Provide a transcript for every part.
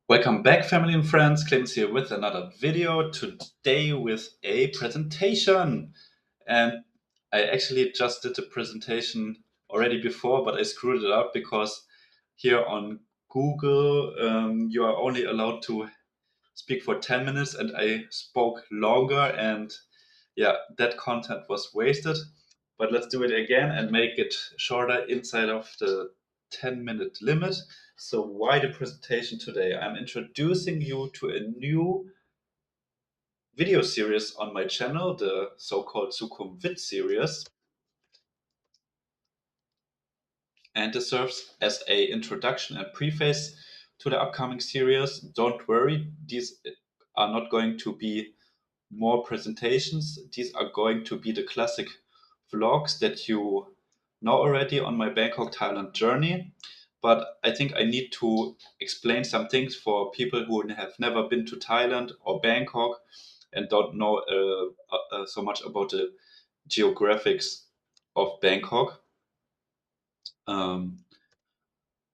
Welcome back, family and friends. Clemens here with another video. Today with a presentation. And I actually just did the presentation already before, but I screwed it up because here on Google, you are only allowed to speak for 10 minutes and I spoke longer, and yeah, that content was wasted. But let's do it again and make it shorter inside of the 10-minute limit. So why the presentation today? I'm introducing you to a new video series on my channel, the so-called Sukhumvit series. And this serves as a introduction and preface to the upcoming series. Don't worry, these are not going to be more presentations. These are going to be the classic vlogs that you know already on my Bangkok, Thailand journey. But I think I need to explain some things for people who have never been to Thailand or Bangkok and don't know so much about the geographics of Bangkok. Um,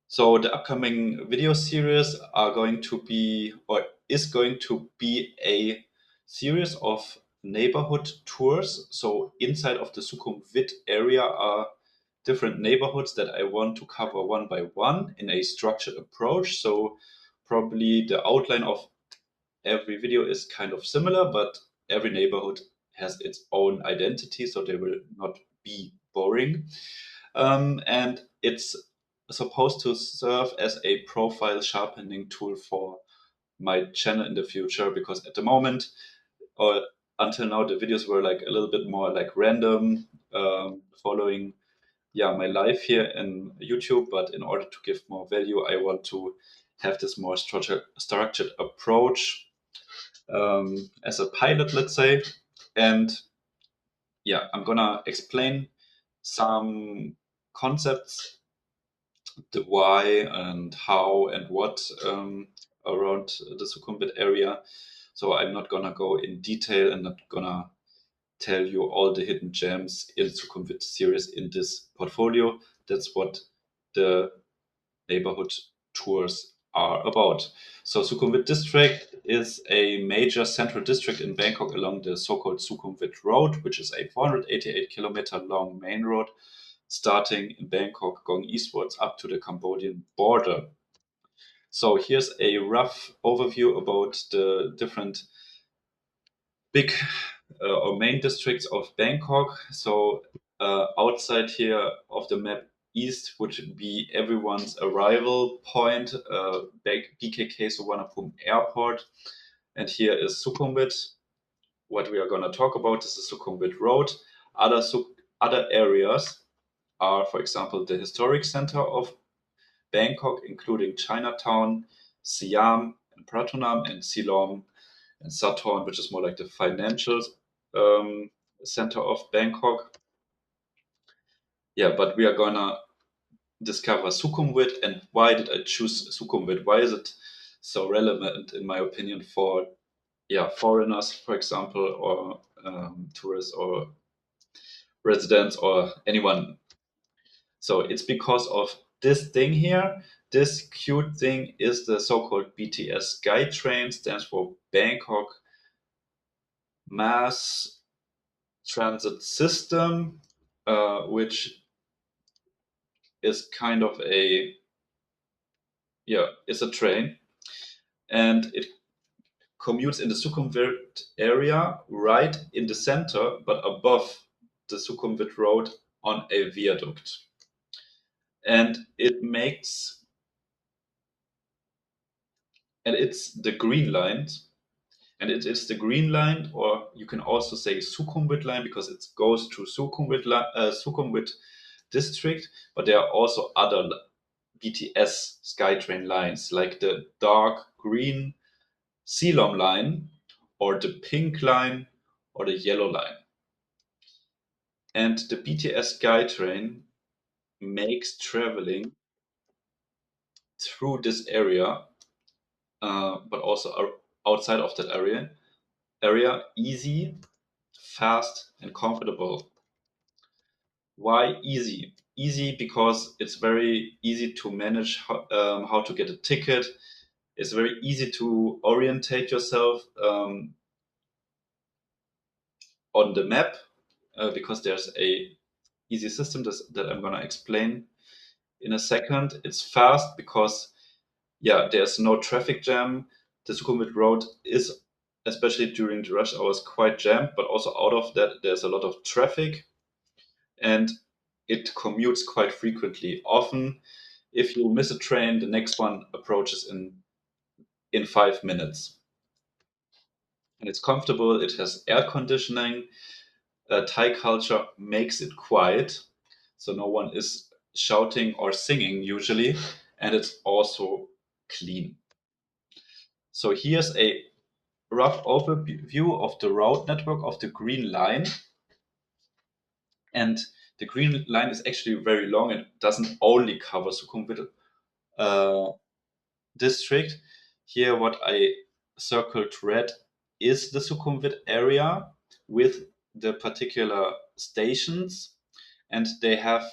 so the upcoming video series are going to be, or is going to be, a series of neighborhood tours. So inside of the Sukhumvit area are different neighborhoods that I want to cover one by one in a structured approach. So probably the outline of every video is kind of similar, but every neighborhood has its own identity, so they will not be boring. And it's supposed to serve as a profile sharpening tool for my channel in the future, because at the moment, or until now, the videos were like a little bit more like random, following my life here in YouTube. But in order to give more value, I want to have this more structured approach, as a pilot, let's say. And yeah, I'm gonna explain some concepts, the why and how and what, around the Sukhumvit area. So I'm not gonna go in detail and not gonna tell you all the hidden gems in Sukhumvit series in this portfolio. That's what the neighborhood tours are about. So Sukhumvit district is a major central district in Bangkok along the so-called Sukhumvit Road, which is a 488-kilometer long main road starting in Bangkok, going eastwards up to the Cambodian border. So here's a rough overview about the different big or main districts of Bangkok. So outside here of the map, east would be everyone's arrival point, BKK Suvarnabhumi Airport. And here is Sukhumvit. What we are going to talk about is the Sukhumvit Road. Other areas are, for example, the historic center of Bangkok, including Chinatown, Siam, and Pratunam, and Silom and Sathorn, which is more like the financial center of Bangkok. Yeah, but we are gonna discover Sukhumvit. And why did I choose Sukhumvit? Why is it so relevant, in my opinion, for foreigners, for example, or tourists or residents or anyone? So it's because of this thing here. This cute thing is the so-called BTS Skytrain, stands for Bangkok Mass Transit System, which is kind of it's a train, and it commutes in the Sukhumvit area right in the center, but above the Sukhumvit Road on a viaduct. And it's the green line, and it is the green line, or you can also say Sukhumvit line, because it goes to Sukhumvit district. But there are also other BTS Skytrain lines, like the dark green Silom line, or the pink line, or the yellow line. And the BTS Skytrain makes traveling through this area, but also outside of that area easy, fast, and comfortable. Why easy? Easy because it's very easy to manage how to get a ticket. It's very easy to orientate yourself on the map because there's a easy system that I'm gonna explain in a second. It's fast because there's no traffic jam. The Sukhumvit Road is, especially during the rush hours, quite jammed, but also out of that there's a lot of traffic, and it commutes quite frequently. Often, if you miss a train, the next one approaches in 5 minutes. And it's comfortable. It has air conditioning. Thai culture makes it quiet, so no one is shouting or singing usually, and it's also clean. So here's a rough overview of the road network of the Green Line. And the Green Line is actually very long. It doesn't only cover Sukhumvit uh, district. Here, what I circled red is the Sukhumvit area with the particular stations, and they have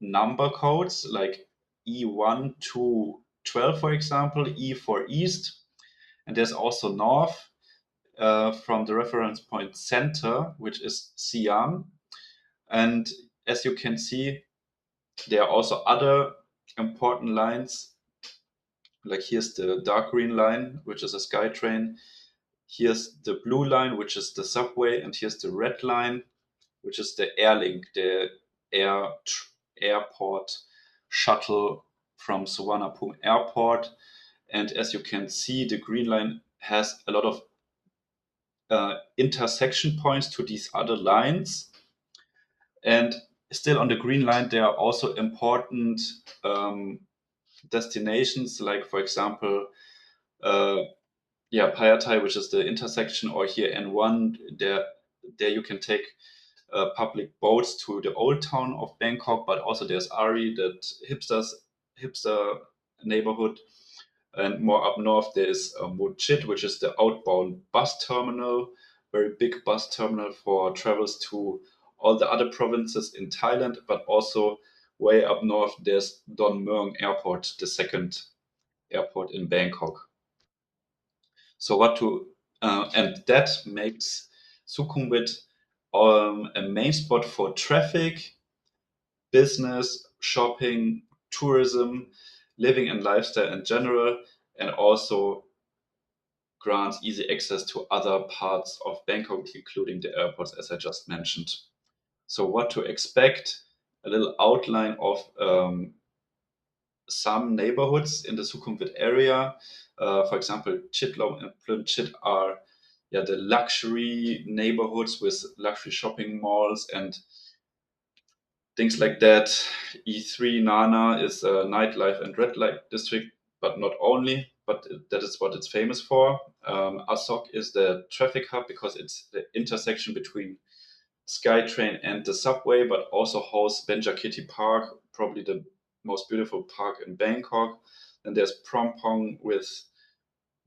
number codes like E1 to 12, for example, E for East. And there's also North from the reference point center, which is Siam. And as you can see, there are also other important lines. Like here's the dark green line, which is a Skytrain. Here's the blue line, which is the subway, and here's the red line, which is the Airlink, the airport shuttle from Suvarnabhumi Airport. And as you can see, the green line has a lot of intersection points to these other lines. And still on the green line, there are also important destinations, like for example, Payatai, which is the intersection, or here N1. There you can take public boats to the old town of Bangkok, but also there's Ari, that hipster neighborhood. And more up north, there's Mo Chit, which is the outbound bus terminal, very big bus terminal for travels to all the other provinces in Thailand, but also way up north, there's Don Mueang Airport, the second airport in Bangkok. So and that makes Sukhumvit a main spot for traffic, business, shopping, tourism, living and lifestyle in general, and also grants easy access to other parts of Bangkok, including the airports, as I just mentioned. So, what to expect? A little outline of some neighborhoods in the Sukhumvit area. For example, Chitlom and Plum Chit are the luxury neighborhoods with luxury shopping malls and things like that. E3 Nana is a nightlife and red light district, but not only, but that is what it's famous for. Asok is the traffic hub because it's the intersection between Skytrain and the subway, but also hosts Benjakiti Park, probably the most beautiful park in Bangkok. Then there's Prompong with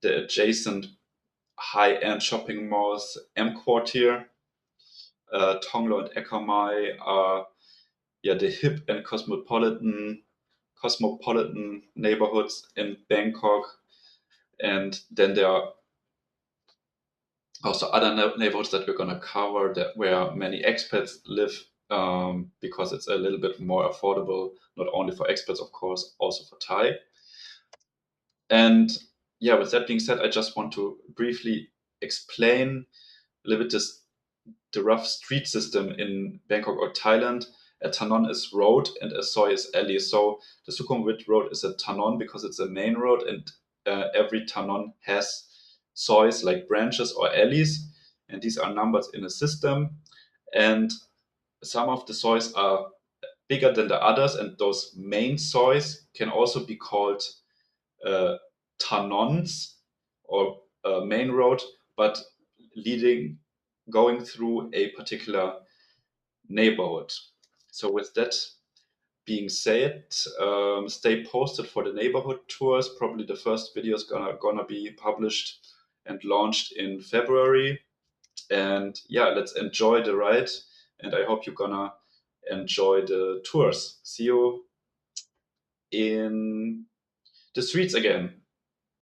the adjacent high-end shopping malls, M Quartier. Tonglo and Ekamai are the hip and cosmopolitan neighborhoods in Bangkok. And then there are also other neighborhoods that we're going to cover that where many expats live, because it's a little bit more affordable, not only for expats, of course, also for Thai. And with that being said, I just want to briefly explain a little bit the rough street system in Bangkok or Thailand. A Tanon is road and a Soi is alley. So the Sukhumvit Road is a Tanon because it's a main road, and every Tanon has sois like branches or alleys, and these are numbered in a system. And some of the sois are bigger than the others, and those main sois can also be called Tanons or main road, but going through a particular neighborhood. So with that being said, stay posted for the neighborhood tours. Probably the first video is gonna be published and launched in February. And let's enjoy the ride. And I hope you're gonna enjoy the tours. See you in the streets again.